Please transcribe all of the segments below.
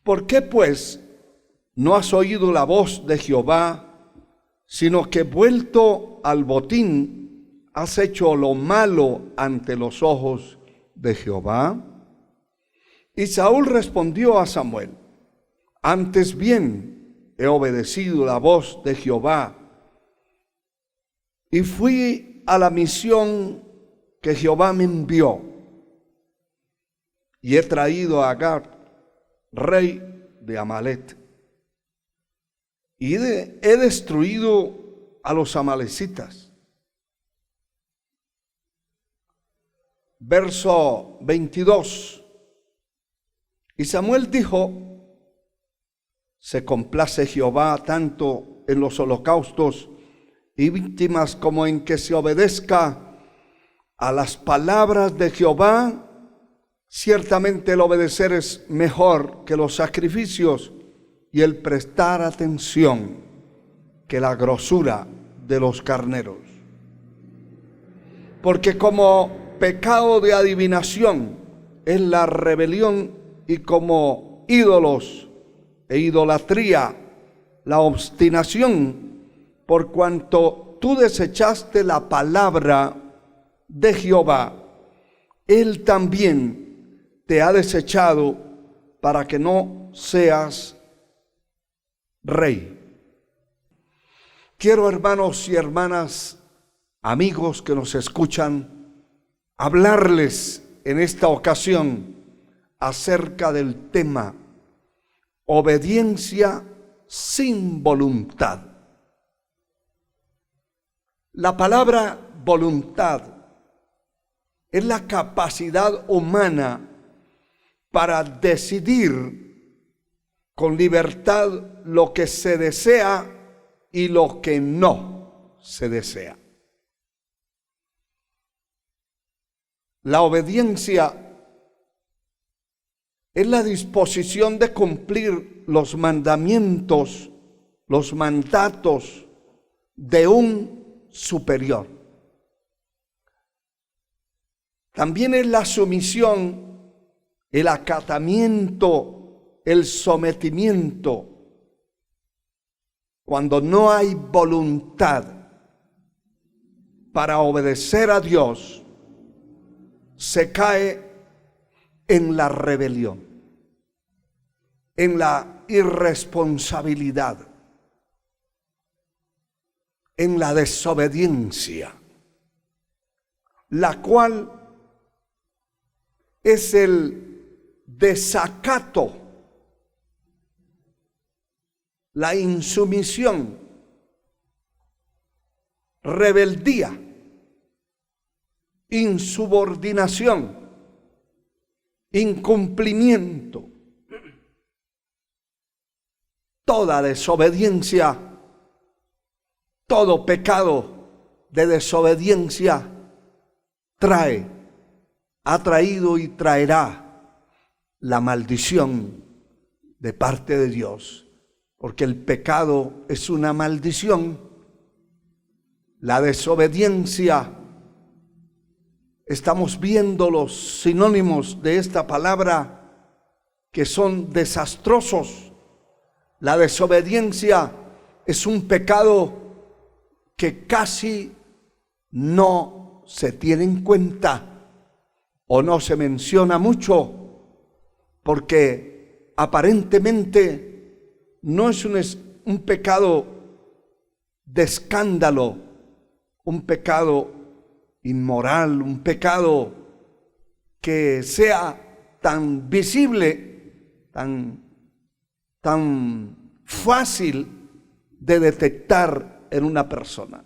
¿Por qué pues no has oído la voz de Jehová, sino que vuelto al botín has hecho lo malo ante los ojos de Jehová? Y Saúl respondió a Samuel: antes bien he obedecido la voz de Jehová y fui a la misión que Jehová me envió, y he traído a Agag, rey de Amalec, y he destruido a los amalecitas. Verso 22. Y Samuel dijo: se complace Jehová tanto en los holocaustos y víctimas como en que se obedezca a las palabras de Jehová. Ciertamente el obedecer es mejor que los sacrificios, y el prestar atención que la grosura de los carneros. Porque como pecado de adivinación es la rebelión, y como ídolos e idolatría la obstinación, por cuanto tú desechaste la palabra de Jehová, Él también te ha desechado para que no seas rey. Quiero, hermanos y hermanas, amigos que nos escuchan, hablarles en esta ocasión acerca del tema obediencia sin voluntad. La palabra voluntad es la capacidad humana para decidir con libertad lo que se desea y lo que no se desea. La obediencia es la disposición de cumplir los mandamientos, los mandatos de un superior. También es la sumisión, el acatamiento, el sometimiento. Cuando no hay voluntad para obedecer a Dios, se cae en la rebelión, en la irresponsabilidad, en la desobediencia, la cual es el desacato, la insumisión, rebeldía, insubordinación, incumplimiento. Toda desobediencia, todo pecado de desobediencia ha traído y traerá la maldición de parte de Dios, porque el pecado es una maldición. La desobediencia, estamos viendo los sinónimos de esta palabra que son desastrosos. La desobediencia es un pecado que casi no se tiene en cuenta o no se menciona mucho, porque aparentemente no es un pecado de escándalo, un pecado inmoral, un pecado que sea tan visible, tan fácil de detectar en una persona.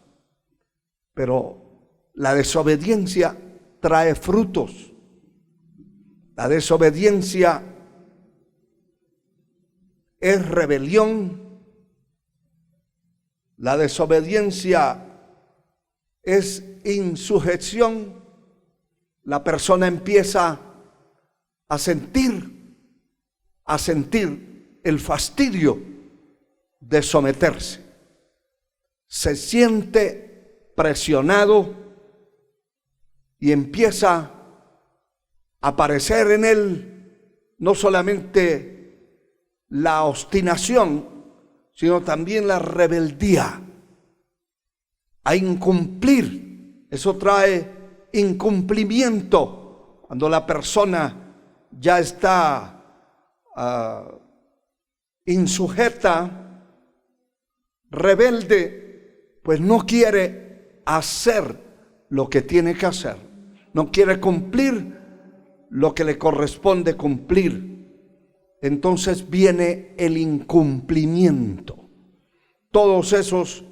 Pero la desobediencia trae frutos. La desobediencia es rebelión. La desobediencia es insujeción. La persona empieza a sentir el fastidio de someterse. Se siente presionado y empieza a aparecer en él no solamente la obstinación, sino también la rebeldía a incumplir. Eso trae incumplimiento. Cuando la persona ya está insujeta, rebelde, pues no quiere hacer lo que tiene que hacer, no quiere cumplir lo que le corresponde cumplir. Entonces viene el incumplimiento. Todos esos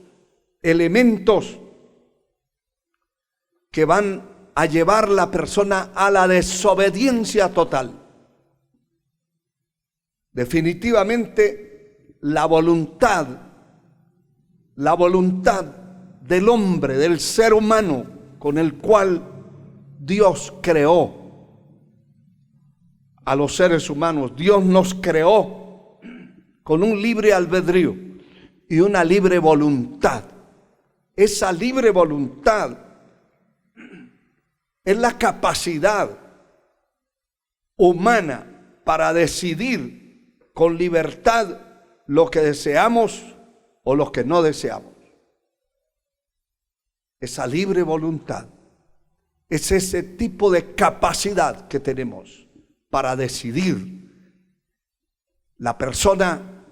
elementos que van a llevar la persona a la desobediencia total. Definitivamente la voluntad del hombre, del ser humano con el cual Dios creó a los seres humanos. Dios nos creó con un libre albedrío y una libre voluntad. Esa libre voluntad es la capacidad humana para decidir con libertad lo que deseamos o lo que no deseamos. Esa libre voluntad es ese tipo de capacidad que tenemos para decidir. La persona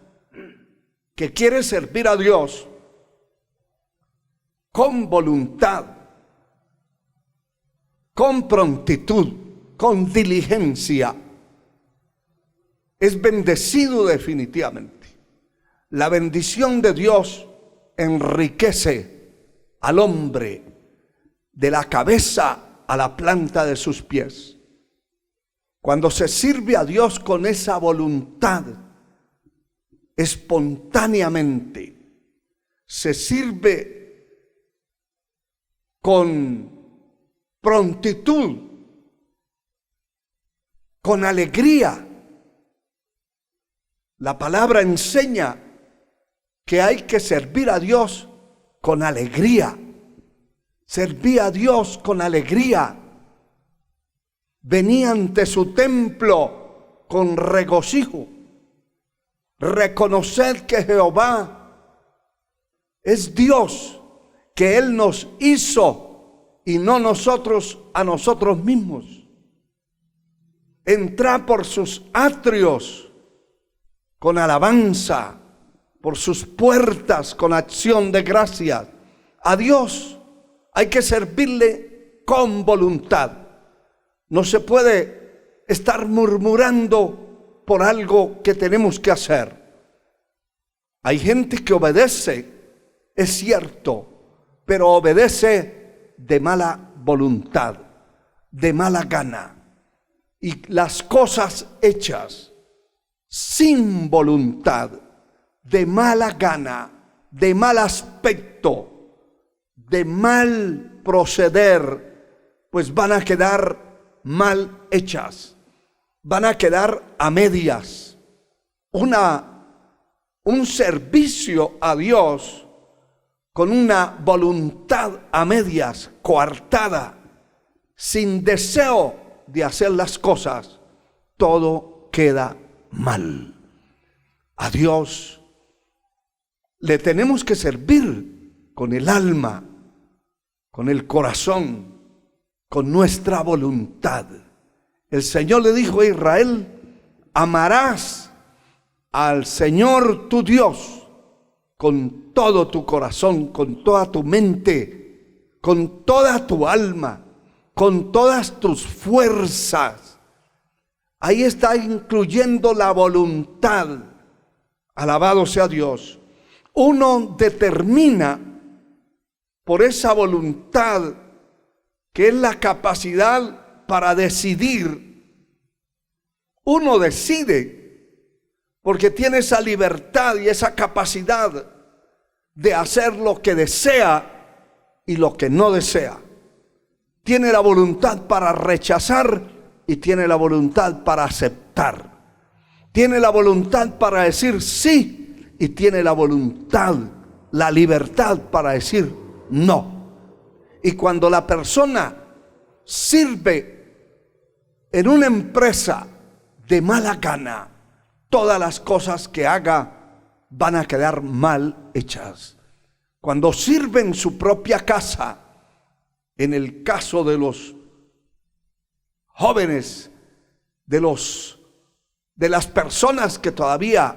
que quiere servir a Dios con voluntad, con prontitud, con diligencia, es bendecido definitivamente. La bendición de Dios enriquece al hombre de la cabeza a la planta de sus pies. Cuando se sirve a Dios con esa voluntad, espontáneamente, se sirve con prontitud, con alegría. La palabra enseña que hay que servir a Dios con alegría. Servir a Dios con alegría. Venía ante su templo con regocijo. Reconoced que Jehová es Dios, que Él nos hizo y no nosotros a nosotros mismos. Entrad por sus atrios con alabanza, por sus puertas con acción de gracias. A Dios hay que servirle con voluntad. No se puede estar murmurando por algo que tenemos que hacer. Hay gente que obedece, es cierto, pero obedece de mala voluntad, de mala gana. Y las cosas hechas sin voluntad, de mala gana, de mal aspecto, de mal proceder, pues van a quedar mal hechas, van a quedar a medias. Un servicio a Dios con una voluntad a medias, coartada, sin deseo de hacer las cosas, todo queda mal. A Dios le tenemos que servir con el alma, con el corazón, con nuestra voluntad. El Señor le dijo a Israel: amarás al Señor tu Dios con todo tu corazón, con toda tu mente, con toda tu alma, con todas tus fuerzas. Ahí está incluyendo la voluntad. Alabado sea Dios. Uno determina por esa voluntad, que es la capacidad para decidir. Uno decide porque tiene esa libertad y esa capacidad de hacer lo que desea y lo que no desea. Tiene la voluntad para rechazar y tiene la voluntad para aceptar. Tiene la voluntad para decir sí y tiene la voluntad, la libertad para decir no. Y cuando la persona sirve en una empresa de mala gana, todas las cosas que haga van a quedar mal hechas. Cuando sirve en su propia casa, en el caso de los jóvenes, de las personas que todavía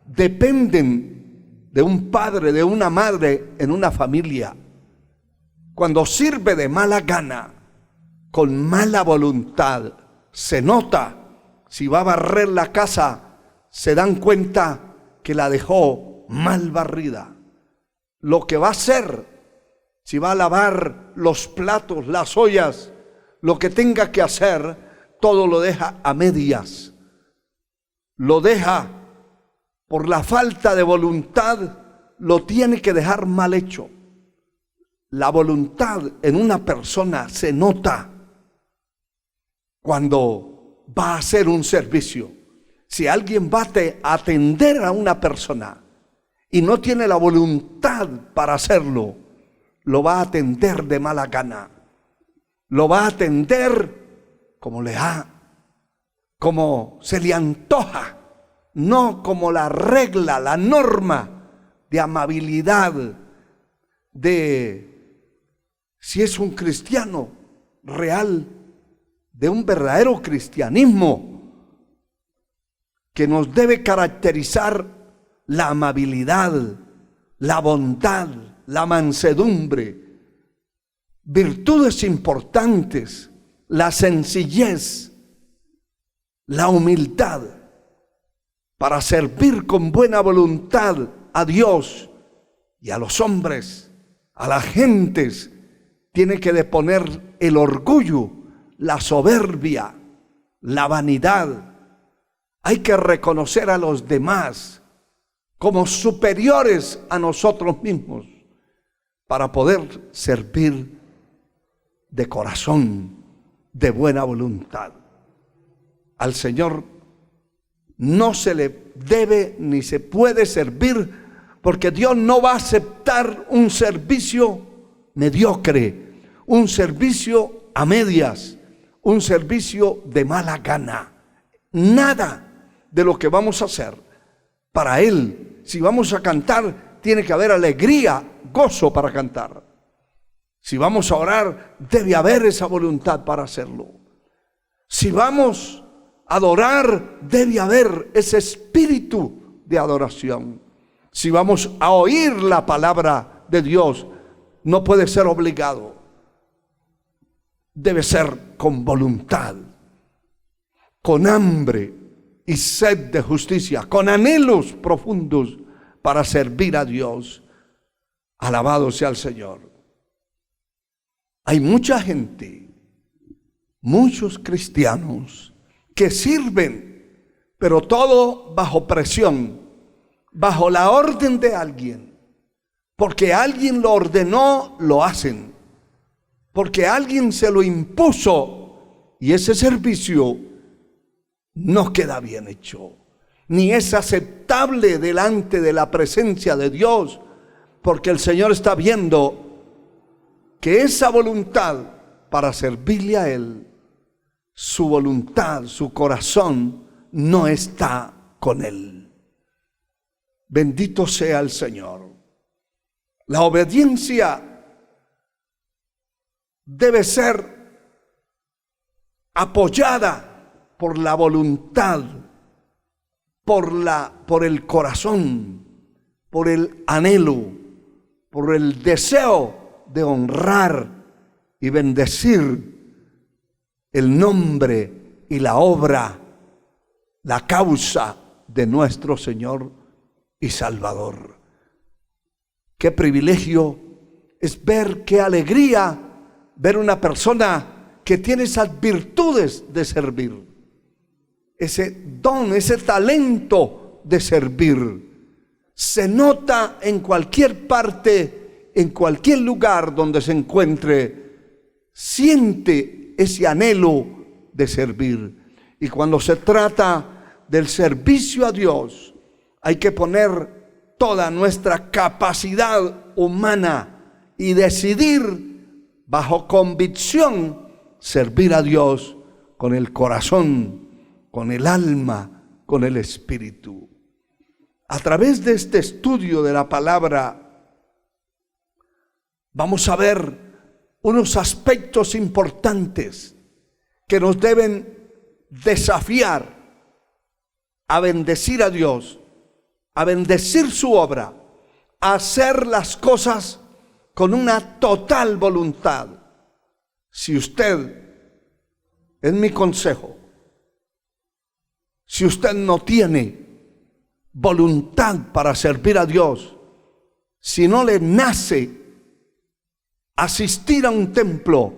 dependen de un padre, de una madre en una familia, cuando sirve de mala gana, con mala voluntad, se nota. Si va a barrer la casa, se dan cuenta que la dejó mal barrida. Lo que va a hacer, si va a lavar los platos, las ollas, lo que tenga que hacer, todo lo deja a medias. Lo deja por la falta de voluntad, lo tiene que dejar mal hecho. La voluntad en una persona se nota cuando va a hacer un servicio. Si alguien va a atender a una persona y no tiene la voluntad para hacerlo, lo va a atender de mala gana. Lo va a atender como se le antoja, no como la regla, la norma de amabilidad, si es un cristiano real, de un verdadero cristianismo que nos debe caracterizar la amabilidad, la bondad, la mansedumbre, virtudes importantes, la sencillez, la humildad, para servir con buena voluntad a Dios y a los hombres, a las gentes. Tiene que deponer el orgullo, la soberbia, la vanidad. Hay que reconocer a los demás como superiores a nosotros mismos para poder servir de corazón, de buena voluntad. Al Señor no se le debe ni se puede servir, porque Dios no va a aceptar un servicio mediocre, un servicio a medias, un servicio de mala gana. Nada de lo que vamos a hacer para Él, si vamos a cantar, tiene que haber alegría, gozo para cantar. Si vamos a orar, debe haber esa voluntad para hacerlo. Si vamos a adorar, debe haber ese espíritu de adoración. Si vamos a oír la palabra de Dios, no puede ser obligado. Debe ser con voluntad, con hambre y sed de justicia, con anhelos profundos para servir a Dios. Alabado sea el Señor. Hay mucha gente, muchos cristianos que sirven, pero todo bajo presión, bajo la orden de alguien. Porque alguien lo ordenó, lo hacen. Porque alguien se lo impuso y ese servicio no queda bien hecho, ni es aceptable delante de la presencia de Dios, porque el Señor está viendo que esa voluntad para servirle a Él, su voluntad, su corazón no está con Él. Bendito sea el Señor. La obediencia debe ser apoyada por la voluntad, por el corazón, por el anhelo, por el deseo de honrar y bendecir el nombre y la obra, la causa de nuestro Señor y Salvador. Qué privilegio es ver, qué alegría ver una persona que tiene esas virtudes de servir, ese don, ese talento de servir. Se nota en cualquier parte, en cualquier lugar donde se encuentre, siente ese anhelo de servir. Y cuando se trata del servicio a Dios, hay que poner toda nuestra capacidad humana y decidir bajo convicción servir a Dios con el corazón, con el alma, con el Espíritu. A través de este estudio de la palabra, vamos a ver unos aspectos importantes que nos deben desafiar a bendecir a Dios, a bendecir su obra, a hacer las cosas con una total voluntad. Si usted, es mi consejo, si usted no tiene voluntad para servir a Dios, si no le nace asistir a un templo,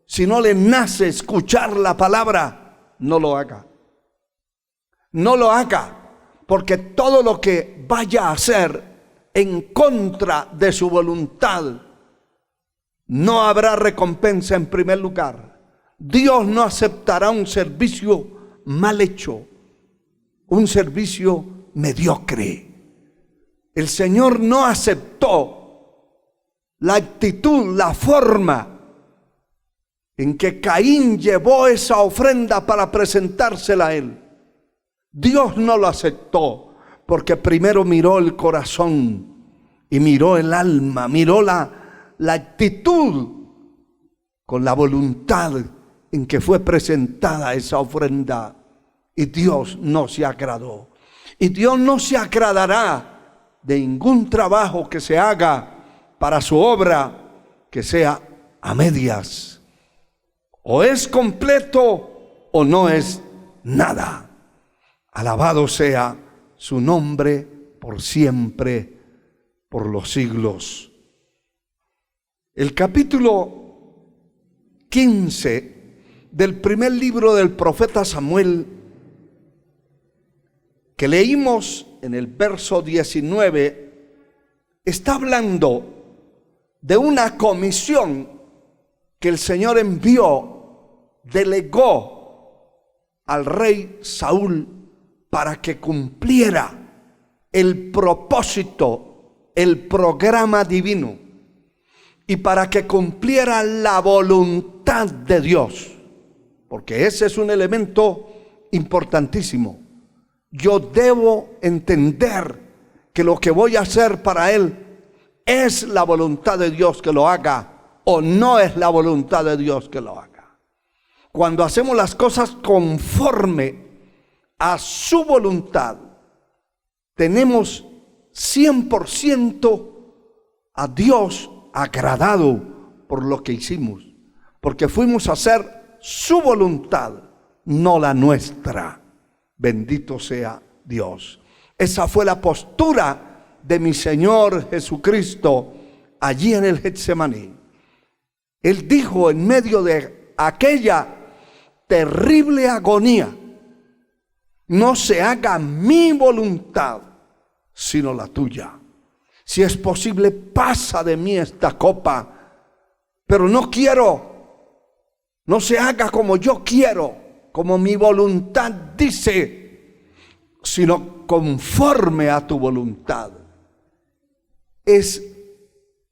si no le nace escuchar la palabra, no lo haga. No lo haga, porque todo lo que vaya a hacer en contra de su voluntad, no habrá recompensa en primer lugar. Dios no aceptará un servicio mal hecho, un servicio mediocre. El Señor no aceptó la actitud, la forma en que Caín llevó esa ofrenda para presentársela a Él. Dios no lo aceptó, porque primero miró el corazón y miró el alma, miró la actitud con la voluntad en que fue presentada esa ofrenda, y Dios no se agradó. Y Dios no se agradará de ningún trabajo que se haga para su obra que sea a medias. O es completo o no es nada. Alabado sea su nombre por siempre, por los siglos. El capítulo 15 del primer libro del profeta Samuel, que leímos en el verso 19, está hablando de una comisión que el Señor envió, delegó al rey Saúl para que cumpliera el propósito, el programa divino, y para que cumpliera la voluntad de Dios, porque ese es un elemento importantísimo. Yo debo entender que lo que voy a hacer para Él es la voluntad de Dios que lo haga, o no es la voluntad de Dios que lo haga. Cuando hacemos las cosas conforme a su voluntad, tenemos 100% a Dios agradado por lo que hicimos, porque fuimos a hacer su voluntad, no la nuestra. Bendito sea Dios. Esa fue la postura de mi Señor Jesucristo allí en el Getsemaní. Él dijo en medio de aquella terrible agonía: no se haga mi voluntad, sino la tuya. Si es posible, pasa de mí esta copa, pero no se haga como yo quiero, como mi voluntad dice, sino conforme a tu voluntad. Es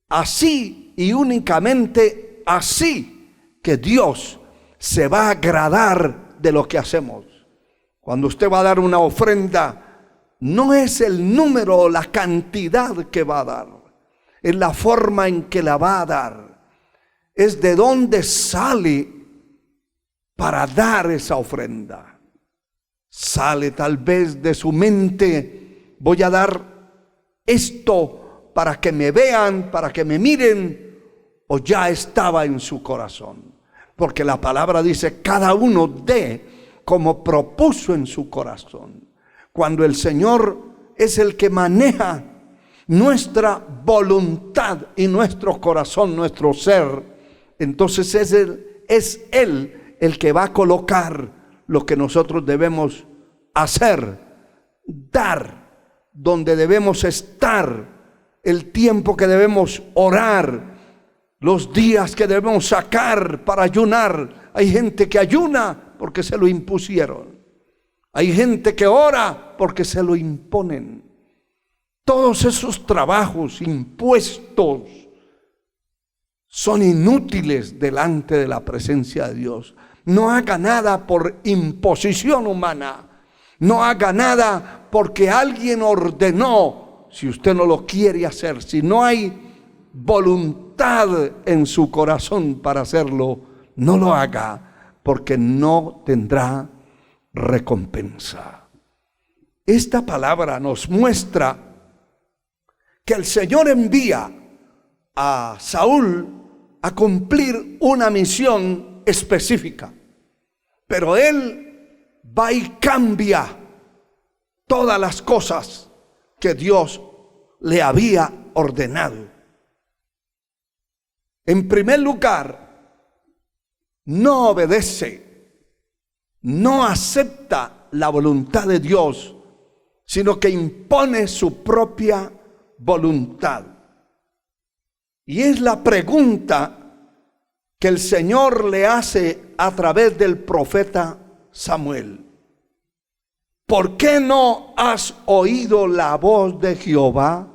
así y únicamente así que Dios se va a agradar de lo que hacemos. Cuando usted va a dar una ofrenda, no es el número o la cantidad que va a dar, es la forma en que la va a dar, es de dónde sale para dar esa ofrenda. Sale tal vez de su mente: voy a dar esto para que me vean, para que me miren, o ya estaba en su corazón. Porque la palabra dice: cada uno dé como propuso en su corazón. Cuando el Señor es el que maneja nuestra voluntad y nuestro corazón, nuestro ser, entonces es Él el que va a colocar lo que nosotros debemos hacer, dar, donde debemos estar, el tiempo que debemos orar, los días que debemos sacar para ayunar. Hay gente que ayuna porque se lo impusieron. Hay gente que ora porque se lo imponen. Todos esos trabajos impuestos son inútiles delante de la presencia de Dios. No haga nada por imposición humana. No haga nada porque alguien ordenó, si usted no lo quiere hacer. Si no hay voluntad en su corazón para hacerlo, no lo haga, porque no tendrá recompensa. Esta palabra nos muestra que el Señor envía a Saúl a cumplir una misión específica, pero él va y cambia todas las cosas que Dios le había ordenado. En primer lugar, no obedece, no acepta la voluntad de Dios, sino que impone su propia voluntad. Y es la pregunta que el Señor le hace a través del profeta Samuel. ¿Por qué no has oído la voz de Jehová?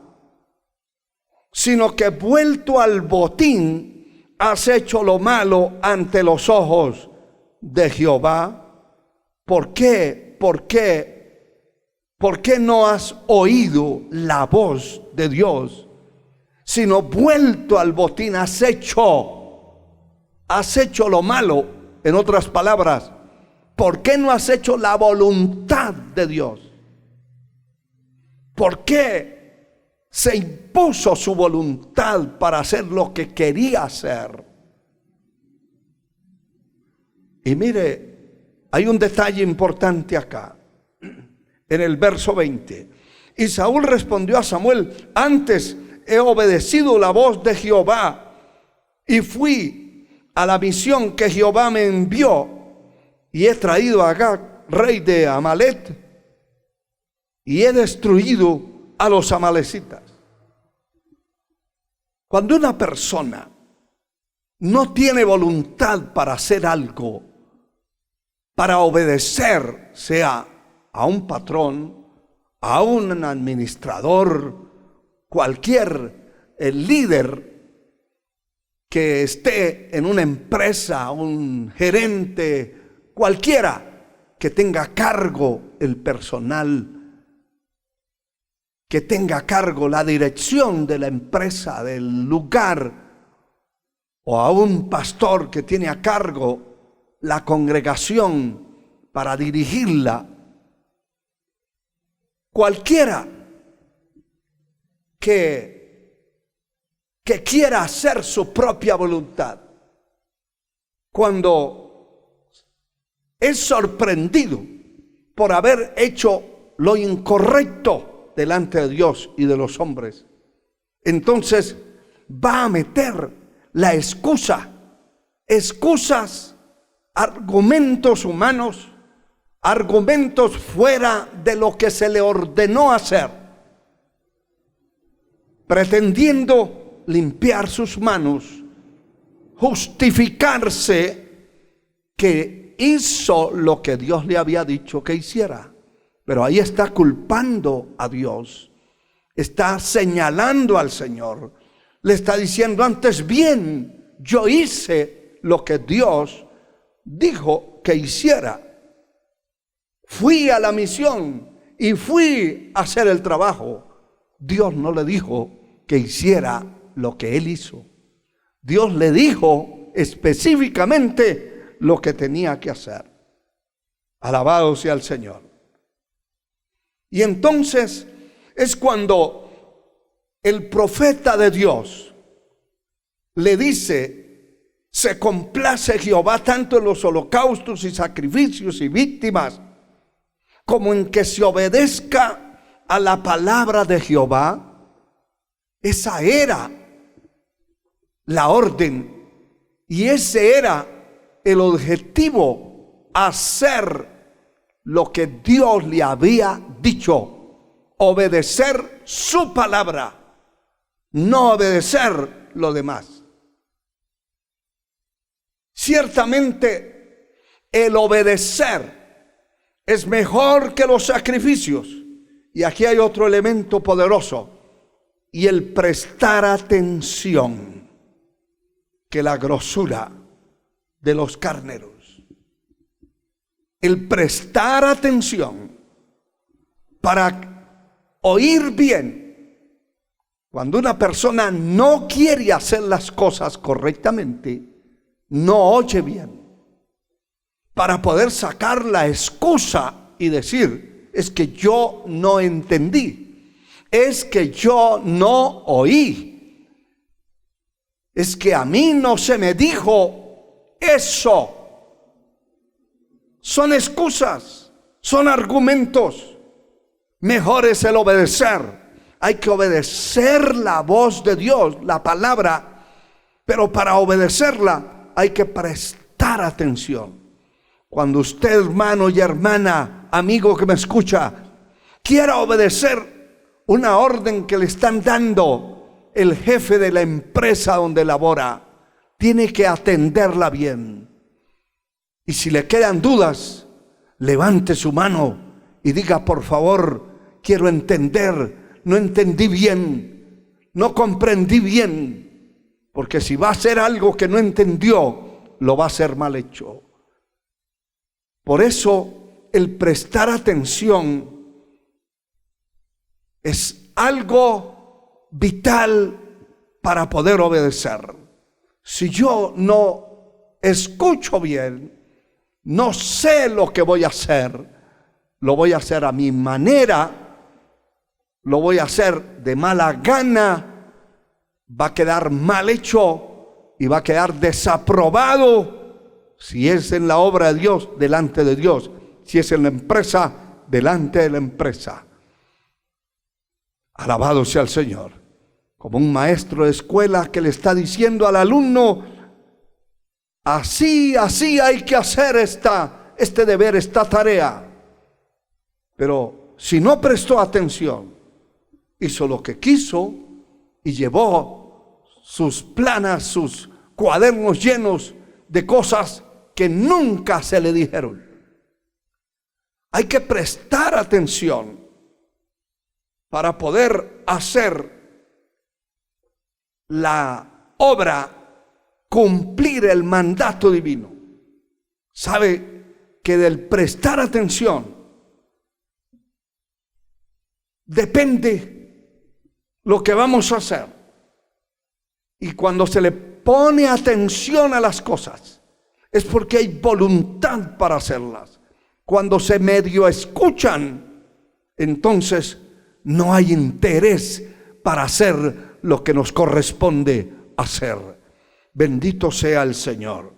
Sino que vuelto al botín has hecho lo malo ante los ojos de Jehová. ¿Por qué? ¿Por qué no has oído la voz de Dios? Sino vuelto al botín has hecho lo malo. En otras palabras, ¿por qué no has hecho la voluntad de Dios? ¿Por qué se impuso su voluntad para hacer lo que quería hacer? Y mire, hay un detalle importante acá, en el verso 20. Y Saúl respondió a Samuel: antes he obedecido la voz de Jehová y fui a la misión que Jehová me envió, y he traído a Agag, rey de Amalec, y he destruido a los amalecitas. Cuando una persona no tiene voluntad para hacer algo, para obedecer, sea a un patrón, a un administrador, cualquier líder que esté en una empresa, un gerente, cualquiera que tenga a cargo el personal, que tenga a cargo la dirección de la empresa, del lugar, o a un pastor que tiene a cargo la congregación para dirigirla, cualquiera que quiera hacer su propia voluntad, cuando es sorprendido por haber hecho lo incorrecto delante de Dios y de los hombres, entonces va a meter la excusas, argumentos humanos, argumentos fuera de lo que se le ordenó hacer, pretendiendo limpiar sus manos, justificarse que hizo lo que Dios le había dicho que hiciera. Pero ahí está culpando a Dios, está señalando al Señor, le está diciendo: antes bien, yo hice lo que Dios dijo que hiciera. Fui a la misión y fui a hacer el trabajo. Dios no le dijo que hiciera lo que él hizo. Dios le dijo específicamente lo que tenía que hacer. Alabado sea el Señor. Y entonces es cuando el profeta de Dios le dice: se complace Jehová tanto en los holocaustos y sacrificios y víctimas, como en que se obedezca a la palabra de Jehová. Esa era la orden y ese era el objetivo: hacer lo que Dios le había dicho, obedecer su palabra, no obedecer lo demás. Ciertamente el obedecer es mejor que los sacrificios. Y aquí hay otro elemento poderoso: y el prestar atención, que la grosura de los carneros. El prestar atención para oír bien. Cuando una persona no quiere hacer las cosas correctamente, no oye bien. Para poder sacar la excusa y decir, es que yo no entendí, es que yo no oí, es que a mí no se me dijo eso. Son excusas, son argumentos. Mejor es el obedecer. Hay que obedecer la voz de Dios, la palabra, pero para obedecerla hay que prestar atención. Cuando usted, hermano y hermana, amigo que me escucha, quiera obedecer una orden que le están dando el jefe de la empresa donde labora, tiene que atenderla bien. Y si le quedan dudas, levante su mano y diga, por favor, quiero entender, no entendí bien, no comprendí bien, porque si va a hacer algo que no entendió, lo va a hacer mal hecho. Por eso, el prestar atención es algo vital para poder obedecer. Si yo no escucho bien, no sé lo que voy a hacer, lo voy a hacer a mi manera, lo voy a hacer de mala gana, va a quedar mal hecho y va a quedar desaprobado. Si es en la obra de Dios, delante de Dios. Si es en la empresa, delante de la empresa. Alabado sea el Señor. Como un maestro de escuela que le está diciendo al alumno, así hay que hacer este deber, esta tarea. Pero si no prestó atención, hizo lo que quiso y llevó sus planas, sus cuadernos llenos de cosas que nunca se le dijeron. Hay que prestar atención para poder hacer la obra, cumplir el mandato divino. Sabe que del prestar atención depende lo que vamos a hacer. Y cuando se le pone atención a las cosas, es porque hay voluntad para hacerlas. Cuando se medio escuchan, entonces no hay interés para hacer lo que nos corresponde hacer. Bendito sea el Señor.